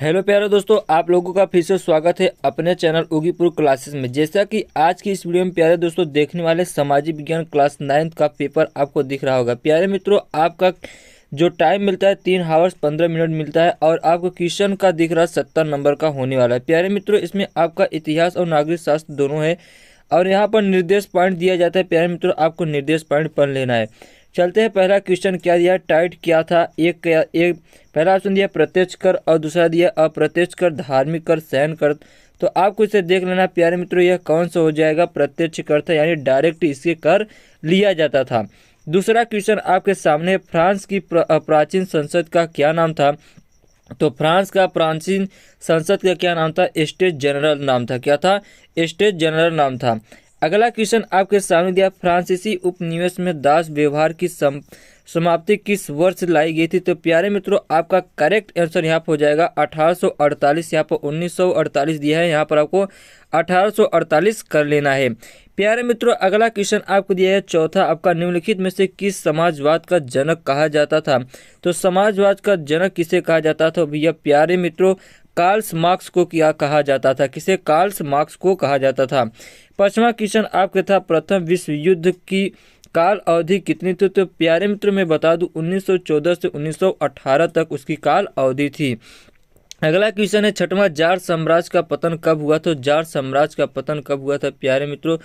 Hello प्यारे दोस्तों, आप लोगों का फिर से स्वागत है अपने चैनल उगीपुर क्लासेस में। जैसा कि आज की इस वीडियो में प्यारे दोस्तों देखने वाले सामाजिक विज्ञान क्लास 9 का पेपर आपको दिख रहा होगा। प्यारे मित्रों, आपका जो टाइम मिलता है 3 आवर्स 15 मिनट मिलता है और आपको क्वेश्चन का दिख रहा 70 नंबर का होने वाला है। प्यारे मित्रों, इसमें आपका इतिहास और नागरिक शास्त्र दोनों है और यहाँ पर निर्देश पॉइंट दिया जाता है। प्यारे मित्रों, आपको निर्देश पॉइंट पढ़ लेना है। चलते हैं, पहला क्वेश्चन क्या दिया है, टाइट क्या था। एक पहला ऑप्शन दिया प्रत्यक्ष कर और दूसरा दिया अप्रत्यक्ष कर, धार्मिक कर, सैन्य कर। तो आपको इसे देख लेना प्यारे मित्रों, यह कौन सा हो जाएगा, प्रत्यक्ष कर था, यानी डायरेक्ट इसके कर लिया जाता था। दूसरा क्वेश्चन आपके सामने, फ्रांस की प्राचीन संसद का क्या नाम था। तो फ्रांस का प्राचीन संसद का क्या नाम था, स्टेट जनरल नाम था। क्या था, स्टेट जनरल नाम था। अगला क्वेश्चन आपके सामने दिया, फ्रांसीसी उपनिवेश में दास व्यवहार की समाप्ति किस वर्ष लाई गई थी। तो प्यारे मित्रों, आपका करेक्ट आंसर यहाँ पर हो जाएगा 1848। यहाँ पर 1948 दिया है, यहाँ पर आपको 1848 कर लेना है। प्यारे मित्रों, अगला क्वेश्चन आपको दिया है चौथा, आपका निम्नलिखित में से किस समाजवाद का जनक कहा जाता था। तो समाजवाद का जनक किसे कहा जाता था भैया, प्यारे मित्रों कार्ल मार्क्स को क्या कहा जाता था, किसे, कार्ल मार्क्स को कहा जाता था। पांचवा क्वेश्चन आपके था, प्रथम विश्व युद्ध की काल अवधि कितनी थी। तो प्यारे मित्र मैं बता दूं 1914 से 1918 तक उसकी काल अवधि थी। अगला क्वेश्चन है छठवां, जार साम्राज्य का पतन कब हुआ। तो जार साम्राज्य का पतन कब हुआ था। प्यारे मित्रों,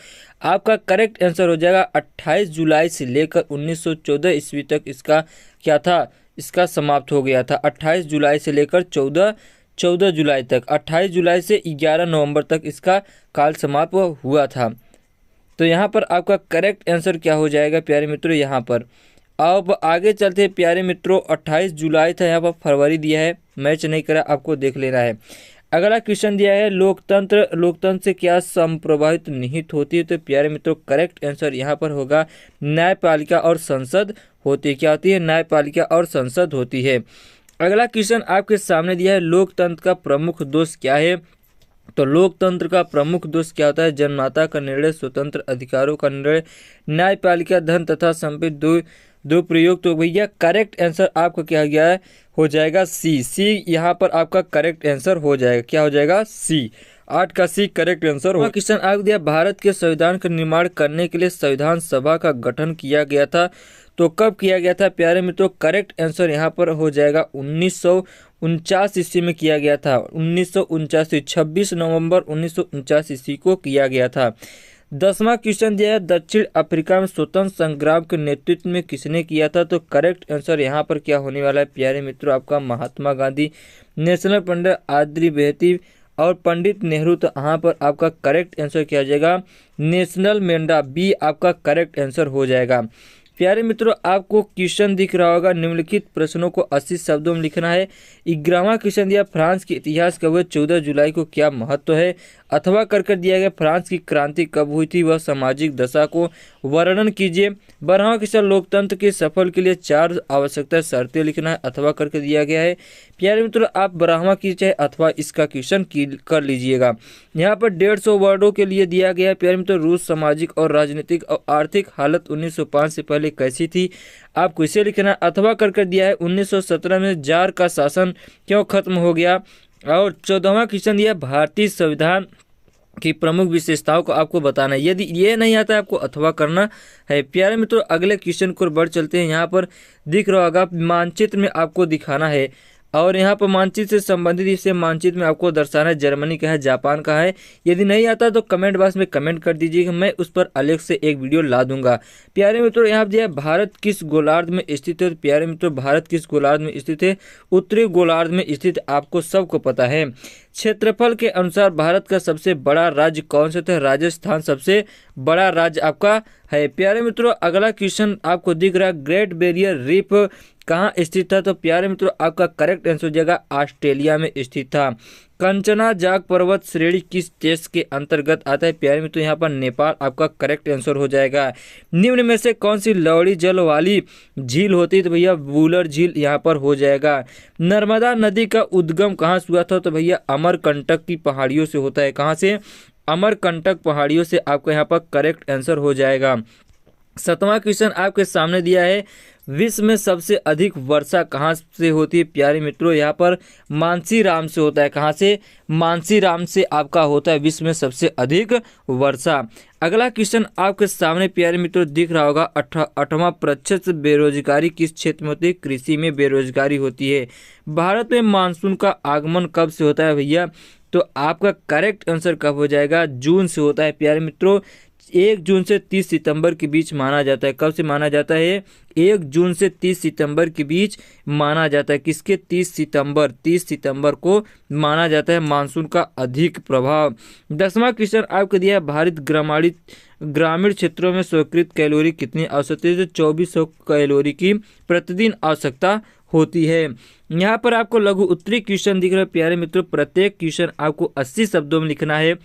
आपका करेक्ट आंसर हो जाएगा 28 जुलाई से लेकर 1914 ईस्वी तक इसका क्या था, इसका समाप्त हो गया था। 28 जुलाई से लेकर 14 जुलाई तक, 28 जुलाई से 11 नवंबर तक इसका काल समाप्त हुआ था। तो यहाँ पर आपका करेक्ट आंसर क्या हो जाएगा प्यारे मित्रों, यहाँ पर। अब आगे चलते हैं प्यारे मित्रों, 28 जुलाई था, यहाँ पर फरवरी दिया है, मैच नहीं करा, आपको देख लेना है। अगला क्वेश्चन दिया है, लोकतंत्र से क्या संप्रभावित निहित होती है। तो प्यारे मित्रों करेक्ट आंसर यहाँ पर होगा न्यायपालिका और संसद होती है। क्या होती है, न्यायपालिका और संसद होती है। अगला क्वेश्चन आपके सामने दिया है, लोकतंत्र का प्रमुख दोष क्या है। तो लोकतंत्र का प्रमुख दोष क्या होता है, जनमाता का निर्णय, स्वतंत्र अधिकारों का निर्णय, न्यायपालिका, धन तथा संपत्ति दो प्रयोग। तो भैया करेक्ट आंसर आपका क्या गया है, हो जाएगा सी। यहाँ पर आपका करेक्ट आंसर हो जाएगा, क्या हो जाएगा, सी। 8 का सी करेक्ट आंसर हो। क्वेश्चन आपको दिया, भारत के संविधान का निर्माण करने के लिए संविधान सभा का गठन किया गया था। तो कब किया गया था प्यारे मित्रों, करेक्ट आंसर यहाँ पर हो जाएगा 1949 ईस्वी में किया गया था। 1949, 26 नवंबर 1949 ईस्वी को किया गया था। 10वां क्वेश्चन दिया है, दक्षिण अफ्रीका में स्वतंत्र संग्राम के नेतृत्व में किसने किया था। तो करेक्ट आंसर यहाँ पर क्या होने वाला है प्यारे मित्रों, आपका महात्मा गांधी, नेशनल पंडित आद्री बेहती और पंडित नेहरू। तो यहाँ पर आपका करेक्ट आंसर क्या हो जाएगा, नेशनल मेंडा, बी आपका करेक्ट आंसर हो जाएगा। प्यारे मित्रों, आपको क्वेश्चन दिख रहा होगा, निम्नलिखित प्रश्नों को 80 शब्दों में लिखना है। 11वां क्वेश्चन दिया, फ्रांस के इतिहास का हुए 14 जुलाई को क्या महत्व है। अथवा कर दिया गया, फ्रांस की क्रांति कब हुई थी, वह सामाजिक दशा को वर्णन कीजिए। 12वां क्वेश्चन, लोकतंत्र के सफल के लिए 4 आवश्यकता शर्तें लिखना है, अथवा करके दिया गया है। प्यारे मित्रों, आप 12वां की चाहे अथवा इसका क्वेश्चन कर लीजिएगा। यहाँ पर 150 वर्डों के लिए दिया गया है। प्यारे मित्रों, रूस सामाजिक और राजनीतिक और आर्थिक हालत 1905 से पहले कैसी थी, आपको इसे लिखना। अथवा कर दिया है, 1917 में जार का शासन क्यों खत्म हो गया। और 14वां क्वेश्चन दिया, भारतीय संविधान की प्रमुख विशेषताओं को आपको बताना है। यदि ये नहीं आता है आपको अथवा करना है। प्यारे मित्रों, अगले क्वेश्चन को बढ़ चलते हैं। यहाँ पर दिख रहा होगा, मानचित्र में आपको दिखाना है और यहाँ पर मानचित्र से संबंधित इसे मानचित्र में आपको दर्शाना है, जर्मनी का है, जापान का है। यदि नहीं आता तो कमेंट बॉक्स में कमेंट कर दीजिएगा, मैं उस पर अलग से एक वीडियो ला दूंगा। प्यारे मित्रों, यहाँ पर दिया भारत किस गोलार्ध में स्थित है। प्यारे मित्रों, भारत किस गोलार्ध में स्थित है, उत्तरी गोलार्ध में स्थित, आपको सबको पता है। क्षेत्रफल के अनुसार भारत का सबसे बड़ा राज्य कौन सा था। राजस्थान सबसे बड़ा राज्य आपका है। प्यारे मित्रों, अगला क्वेश्चन आपको दिख रहा है, ग्रेट बैरियर रीफ कहाँ स्थित था। तो प्यारे मित्रों, आपका करेक्ट आंसर हो जाएगा ऑस्ट्रेलिया में स्थित था। कंचनाजाग पर्वत श्रेणी किस देश के अंतर्गत आता है। प्यारे मित्रों, यहाँ पर नेपाल आपका करेक्ट आंसर हो जाएगा। निम्न में से कौन सी लवड़ी जल वाली झील होती है। तो भैया वूलर झील यहाँ पर हो जाएगा। नर्मदा नदी का उद्गम कहाँ से हुआ था। तो भैया अमरकंटक की पहाड़ियों से होता है। कहाँ से, अमरकंटक पहाड़ियों से आपका यहाँ पर करेक्ट आंसर हो जाएगा। 7वां क्वेश्चन आपके सामने दिया है, विश्व में सबसे अधिक वर्षा कहाँ से होती है प्यारे मित्रों? यहाँ पर मानसीराम से होता है। कहाँ से? मानसीराम से आपका होता है विश्व में सबसे अधिक वर्षा। अगला क्वेश्चन आपके सामने प्यारे मित्रों दिख रहा होगा। 8वां प्रतिशत बेरोजगारी किस क्षेत्र में होती है? कृषि में बेरोजगारी होती है। भारत में मानसून का आगमन कब से होता है भैया? तो आपका करेक्ट आंसर कब हो जाएगा? जून से होता है प्यारे मित्रों। 1 जून से 30 सितंबर के बीच माना जाता है। कब से माना जाता है? 1 जून से 30 सितंबर के बीच माना जाता है। किसके? 30 सितंबर को माना जाता है मानसून का अधिक प्रभाव। 10वां क्वेश्चन आपको दिया है। भारत ग्रामीण क्षेत्रों में स्वीकृत कैलोरी कितनी आवश्यक है? तो 2400 कैलोरी की प्रतिदिन आवश्यकता होती है। यहाँ पर आपको लघु उत्तरी क्वेश्चन दिख रहा है प्यारे मित्रों। प्रत्येक क्वेश्चन आपको 80 शब्दों में लिखना है।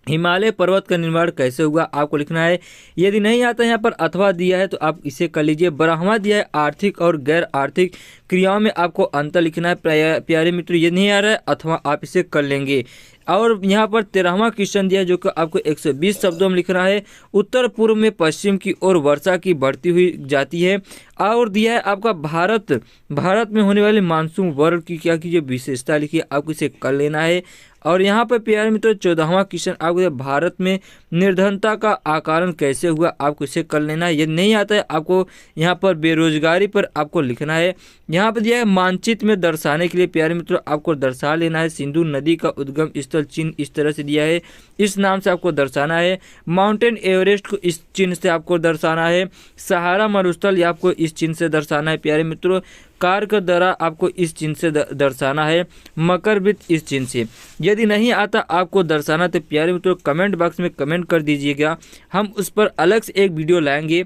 हिमालय पर्वत का निर्माण कैसे हुआ आपको लिखना है। यदि नहीं आता यहाँ पर अथवा दिया है तो आप इसे कर लीजिए। 12वां दिया है आर्थिक और गैर आर्थिक क्रियाओं में आपको अंतर लिखना है प्यारे मित्रों। ये नहीं आ रहा है अथवा आप इसे कर लेंगे। और यहाँ पर 13वां क्वेश्चन दिया है जो कि आपको 120 शब्दों में लिखना है। उत्तर पूर्व में पश्चिम की ओर वर्षा की बढ़ती हुई जाती है। और दिया है आपका भारत में होने वाले मानसून वर्ष की क्या कीजिए विशेषता लिखिए। आपको इसे कर लेना है। और यहाँ पर प्यारे मित्रों 14वां क्वेश्चन आपको भारत में निर्धनता का आकलन कैसे हुआ आपको इसे कर लेना है। यदि नहीं आता है आपको यहाँ पर बेरोजगारी पर आपको लिखना है। यहाँ पर दिया है मानचित्र में दर्शाने के लिए प्यारे मित्रों आपको दर्शा लेना है। सिंधु नदी का उद्गम स्थल चिन्ह इस तरह से दिया है, इस नाम से आपको दर्शाना है। माउंटेन एवरेस्ट को इस चिन्ह से आपको दर्शाना है। सहारा मरुस्थल आपको इस चिन्ह से दर्शाना है प्यारे मित्रों। कारक दर्रा आपको इस चिन्ह से दर्शाना है। मकरवृत्त इस चिन्ह से। यदि नहीं आता आपको दर्शाना तो प्यारे मित्रों कमेंट बॉक्स में कमेंट कर दीजिएगा, हम उस पर अलग से एक वीडियो लाएंगे।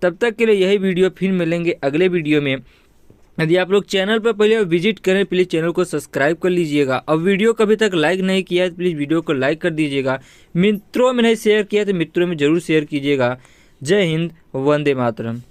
तब तक के लिए यही वीडियो, फिर मिलेंगे अगले वीडियो में। यदि आप लोग चैनल पर पहले विजिट करें प्लीज़ चैनल को सब्सक्राइब कर लीजिएगा। और वीडियो को अभी तक लाइक नहीं किया है तो प्लीज़ वीडियो को लाइक कर दीजिएगा। मित्रों में नहीं शेयर किया तो मित्रों में ज़रूर शेयर कीजिएगा। जय हिंद, वंदे मातरम।